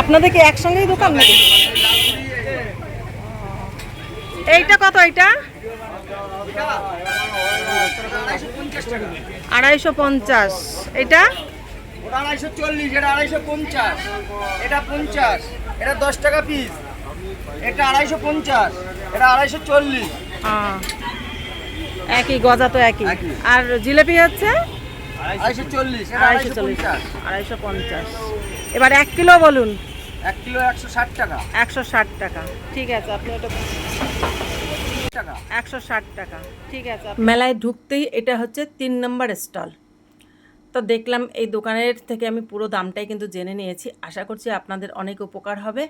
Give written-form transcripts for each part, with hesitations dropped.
আপনাদের কি একসঙ্গেই দোকান নাকি? এইটা কত? এইটা 250। এটা 240, এটা 250, এটা 50, এটা 10 টাকা পিস, এটা 250, এটা 240। একই গজা তো একই। আর জিলেপি হচ্ছে 240, এটা 240, 250। 250। এবার 1 কিলো বলুন। 1 কিলো 160 টাকা। 160 টাকা, ঠিক আছে। আপনি ওটা টাকা 160 টাকা, ঠিক আছে। মেলায় ঢুকতেই এটা হচ্ছে 3 নম্বর স্টল। তো দেখলাম এই দোকানের থেকে আমি পুরো দামটাই কিন্তু জেনে নিয়েছি। আশা করছি আপনাদের অনেক উপকার হবে।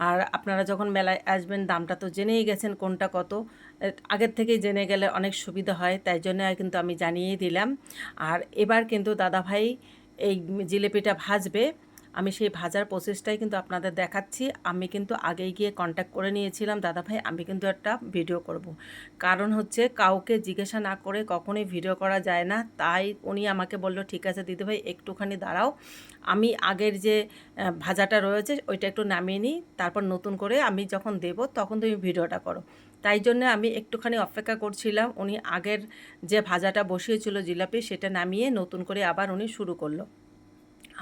আর আপনারা যখন মেলায় আসবেন দামটা তো জেনেই গেছেন কোনটা কত। আগের থেকেই জেনে গেলে অনেক সুবিধা হয়, তাই জন্য কিন্তু আমি জানিয়েই দিলাম। আর এবার কিন্তু দাদাভাই এই জিলিপিটা ভাজবে। আমি সেই ভাজার প্রসেসটাই কিন্তু আপনাদের দেখাচ্ছি। আমি কিন্তু আগেই গিয়ে কন্ট্যাক্ট করে নিয়েছিলাম, দাদাভাই আমি কিন্তু একটা ভিডিও করব। কারণ হচ্ছে কাউকে জিজ্ঞাসা না করে কখনোই ভিডিও করা যায় না। তাই উনি আমাকে বলল, ঠিক আছে দিদিভাই একটুখানি দাঁড়াও, আমি আগের যে ভাজাটা রয়েছে ওইটা একটু নামিয়ে নিই, তারপর নতুন করে আমি যখন দেব তখন তুমি ভিডিওটা করো। তাই জন্য আমি একটুখানি অপেক্ষা করছিলাম। উনি আগের যে ভাজাটা বসিয়েছিল জিলাপি সেটা নামিয়ে নতুন করে আবার উনি শুরু করলো।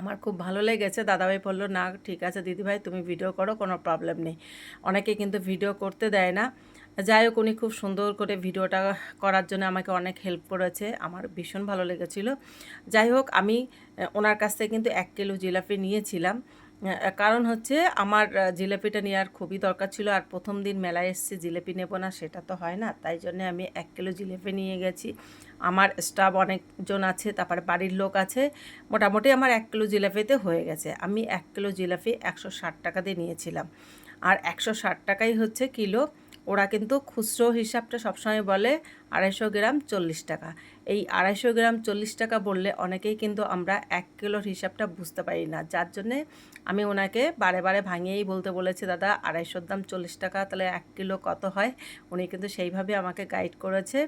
আমার খুব ভালো লেগেছে। দাদাভাই বললো, না ঠিক আছে দিদিভাই তুমি ভিডিও করো, কোনো প্রবলেম নেই। অনেকে কিন্তু ভিডিও করতে দেয় না। যাই হোক উনি খুব সুন্দর করে ভিডিওটা করার জন্য আমাকে অনেক হেল্প করেছে, আমার ভীষণ ভালো লেগেছিলো। যাই হোক আমি ওনার কাছ থেকে কিন্তু 1 কিলো জিলাপি নিয়েছিলাম। কারণ হচ্ছে আমার জিলাপিটা নেওয়ার খুবই দরকার ছিল। আর প্রথম দিন মেলায় এসেছি, জিলিপি নেব না সেটা তো হয় না। তাই জন্য আমি 1 কিলো জিলিপি নিয়ে গেছি। আমার স্টাফ অনেকজন আছে, তারপরে বাড়ির লোক আছে, মোটামুটি আমার 1 কিলো জিলাপিতে হয়ে গেছে। আমি 1 কিলো জিলাপি 160 টাকা দিয়ে নিয়েছিলাম। আর 160 টাকাই হচ্ছে কিলো। ওরা কিন্তু খুচরো হিসাবটা সবসময় বলে 250 গ্রাম 40 টাকা। এই 250 গ্রাম 40 টাকা বললে অনেকেই কিন্তু আমরা 1 কিলোর হিসাবটা বুঝতে পারি না। যার জন্যে আমি ওনাকে বারে বারে ভাঙিয়েই বলতে বলেছি, দাদা 250 দাম 40 টাকা, তাহলে 1 কিলো কত হয়। উনি কিন্তু সেইভাবে আমাকে গাইড করেছে।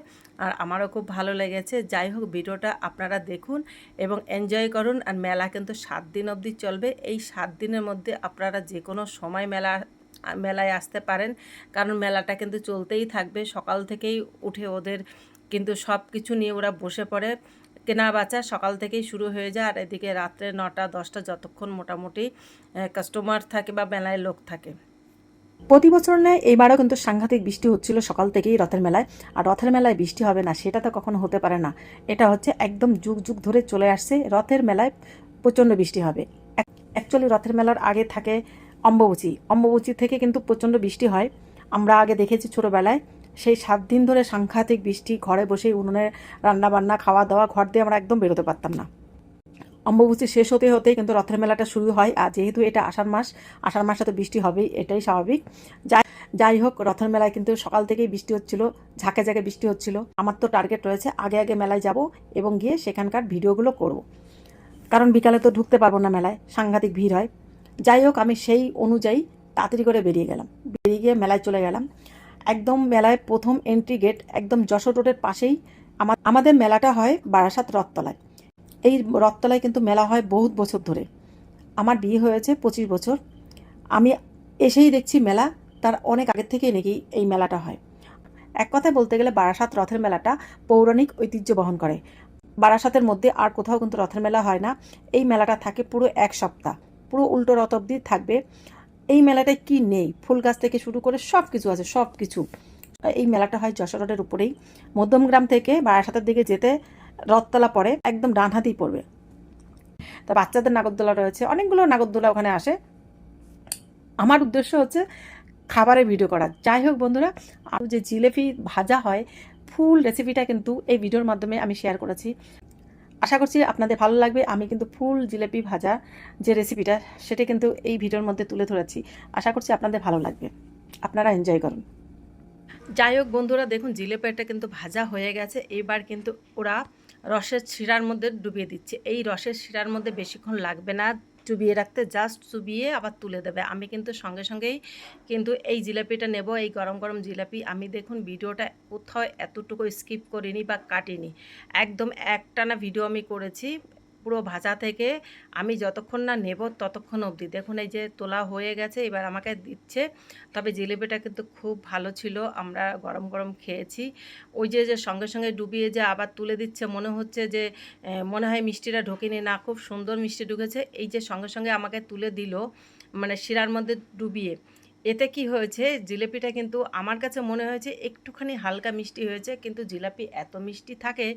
আর আমারও খুব ভালো লেগেছে। যাই হোক ভিডিওটা আপনারা দেখুন এবং এনজয় করুন। আর মেলা কিন্তু 7 দিন অবধি চলবে। এই 7 দিনের মধ্যে আপনারা যে কোনো সময় মেলায় আসতে পারেন, কারণ মেলাটা কিন্তু চলতেই থাকবে। সকাল থেকেই উঠে ওদের কিন্তু সব কিছু নিয়ে ওরা বসে পড়ে, কেনা বেচা সকাল থেকেই শুরু হয়ে যায়। আর এদিকে রাত্রে 9টা 10টা যতক্ষণ মোটামুটি কাস্টমার থাকে বা মেলায় লোক থাকে। প্রতি বছর নেয় এইবারও কিন্তু সাংঘাতিক বৃষ্টি হচ্ছিল সকাল থেকেই রথের মেলায়। আর রথের মেলায় বৃষ্টি হবে না সেটা তো কখনো হতে পারে না। এটা হচ্ছে একদম যুগ যুগ ধরে চলে আসছে, রথের মেলায় প্রচণ্ড বৃষ্টি হবে। অ্যাকচুয়ালি রথের মেলার আগে থাকে অম্বুবাচী। অম্বুবাচী থেকে কিন্তু প্রচণ্ড বৃষ্টি হয়। আমরা আগে দেখেছি ছোটোবেলায়, সেই 7 দিন ধরে সাংঘাতিক বৃষ্টি, ঘরে বসেই উনুনে রান্নাবান্না খাওয়া দাওয়া, ঘর দিয়ে আমরা একদম বেরোতে পারতাম না। অম্বুবাচী শেষ হতে হতেই কিন্তু রথের মেলাটা শুরু হয়। আর যেহেতু এটা আষাঢ় মাসে তো বৃষ্টি হবেই, এটাই স্বাভাবিক। যাই হোক রথের মেলায় কিন্তু সকাল থেকেই বৃষ্টি হচ্ছিল, ঝাঁকে ঝাঁকে বৃষ্টি হচ্ছিল। আমার তো টার্গেট রয়েছে আগে আগে মেলায় যাব এবং গিয়ে সেখানকার ভিডিওগুলো করব, কারণ বিকালে তো ঢুকতে পারবো না, মেলায় সাংঘাতিক ভিড় হয়। যাই হোক আমি সেই অনুযায়ী তাড়াতাড়ি করে বেরিয়ে গিয়ে মেলায় চলে গেলাম। একদম মেলায় প্রথম এন্ট্রি গেট একদম যশোর রোডের পাশেই আমাদের মেলাটা হয় বারাসাত রথতলায়। এই রথতলায় কিন্তু মেলা হয় বহুত বছর ধরে। আমার বিয়ে হয়েছে 25 বছর। আমি এসেই দেখছি মেলা তার অনেক আগের থেকেই নাকি এই মেলাটা হয়। এক কথায় বলতে গেলে বারাসাত রথের মেলাটা পৌরাণিক ঐতিহ্য বহন করে। বারাসাতের মধ্যে আর কোথাও কিন্তু রথের মেলা হয় না। এই মেলাটা থাকে পুরো 1 সপ্তাহ, পুরো উল্টো রথ অবধি থাকবে। এই মেলাটায় কি নেই, ফুল গাছ থেকে শুরু করে সব কিছু আছে, সব কিছু। এই মেলাটা হয় যশোর রোডের উপরেই। মধ্যমগ্রাম থেকে বারাসাতের দিকে যেতে রথতলা পড়ে, একদম ডান হাতেই পড়বে। তা বাচ্চাদের নাগরদোলা রয়েছে, অনেকগুলো নাগরদোলা ওখানে আসে। আমার উদ্দেশ্য হচ্ছে খাবারের ভিডিও করা। যাই হোক বন্ধুরা, আর যে জিলেপি ভাজা হয় ফুল রেসিপিটা কিন্তু এই ভিডিওর মাধ্যমে আমি শেয়ার করেছি। আশা করছি আপনাদের ভালো লাগবে। আমি কিন্তু ফুল জিলেপি ভাজা যে রেসিপিটা সেটা কিন্তু এই ভিডিওর মধ্যে তুলে ধরেছি। আশা করছি আপনাদের ভালো লাগবে, আপনারা এনজয় করুন। যাই হোক বন্ধুরা দেখুন জিলেপিটা কিন্তু ভাজা হয়ে গেছে। এবার কিন্তু ওরা রসের শিরার মধ্যে ডুবিয়ে দিচ্ছে। এই রসের শিরার মধ্যে বেশিক্ষণ লাগবে না চুবিয়ে রাখতে, জাস্ট চুবিয়ে আবার তুলে দেবে। আমি কিন্তু সঙ্গে সঙ্গেই কিন্তু এই জিলাপিটা নেব, এই গরম গরম জিলাপি। আমি দেখুন ভিডিওটা কোথাও এতটুকু স্কিপ করিনি বা কাটিনি, একদম একটানা ভিডিও আমি করেছি। পুরো ভাজা থেকে আমি যতক্ষণ না নেব ততক্ষণ অবধি। দেখুন এই যে তোলা হয়ে গেছে, এবার আমাকে দিচ্ছে। তবে জিলিপিটা কিন্তু খুব ভালো ছিল, আমরা গরম গরম খেয়েছি। ওই যে সঙ্গে সঙ্গে ডুবিয়ে যে আবার তুলে দিচ্ছে, মনে হচ্ছে যে মনে হয় মিষ্টিটা ঢোকেনি, না খুব সুন্দর মিষ্টি ঢুকেছে। এই যে সঙ্গে সঙ্গে আমাকে তুলে দিল মানে শিরার মধ্যে ডুবিয়ে, এতে কি হয়েছে জিলিপিটা কিন্তু আমার কাছে মনে হয়েছে একটুখানি হালকা মিষ্টি হয়েছে, কিন্তু জিলাপি এত মিষ্টি থাকে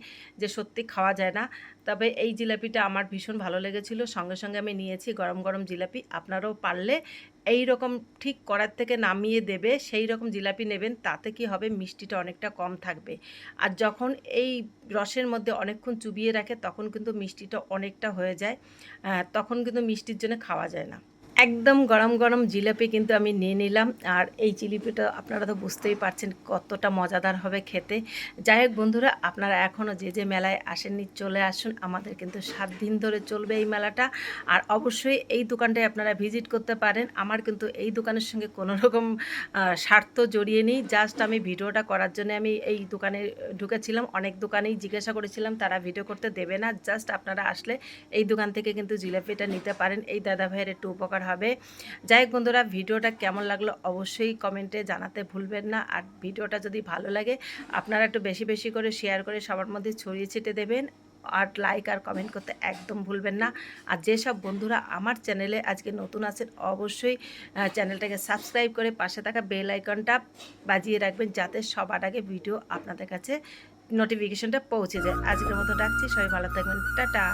যে সত্যি খাওয়া যায় না। তবে এই জিলাপিটা আমার ভীষণ ভালো লেগেছিল, সঙ্গে সঙ্গে আমি নিয়েছি গরম গরম জিলাপি। আপনারাও পারলে এই রকম ঠিক কড়ার থেকে নামিয়ে দেবে সেই রকম জিলাপি নেবেন, তাতে কি হবে মিষ্টিটা অনেকটা কম থাকবে। আর যখন এই রসের মধ্যে অনেকক্ষণ চুবিয়ে রাখে তখন কিন্তু মিষ্টিটা অনেকটা হয়ে যায়, তখন কিন্তু মিষ্টির জন্য খাওয়া যায় না। একদম গরম গরম জিলাপি কিন্তু আমি নিয়ে নিলাম, আর এই জিলিপিটা আপনারা তো বুঝতেই পারছেন কতটা মজাদার হবে খেতে। যাই হোক বন্ধুরা, আপনারা এখনও যে মেলায় আসেননি চলে আসুন, আমাদের কিন্তু 7 দিন ধরে চলবে এই মেলাটা। আর অবশ্যই এই দোকানটায় আপনারা ভিজিট করতে পারেন। আমার কিন্তু এই দোকানের সঙ্গে কোনো রকম স্বার্থ জড়িয়ে নেই, জাস্ট আমি ভিডিওটা করার জন্য আমি এই দোকানে ঢুকেছিলাম। অনেক দোকানেই জিজ্ঞাসা করেছিলাম, তারা ভিডিও করতে দেবে না, জাস্ট আপনারা আসলে এই দোকান থেকে কিন্তু জিলাপিটা নিতে পারেন, এই দাদা ভাইয়ের একটু উপকার হবে। যাই হোক বন্ধুরা, ভিডিওটা কেমন লাগলো অবশ্যই কমেন্টে জানাতে ভুলবেন না। আর ভিডিওটা যদি ভালো লাগে আপনারা একটু বেশি বেশি করে শেয়ার করে সবার মধ্যে ছড়িয়ে ছিটিয়ে দেবেন, আর লাইক আর কমেন্ট করতে একদম ভুলবেন না। আর যেসব বন্ধুরা আমার চ্যানেলে আজকে নতুন আছেন অবশ্যই চ্যানেলটাকে সাবস্ক্রাইব করে পাশে থাকা বেল আইকনটা বাজিয়ে রাখবেন, যাতে সবার আগে ভিডিও আপনাদের কাছে নোটিফিকেশনটা পৌঁছে যায়। আজকের মতো রাখছি, সবাই ভালো থাকবেন, টাটা।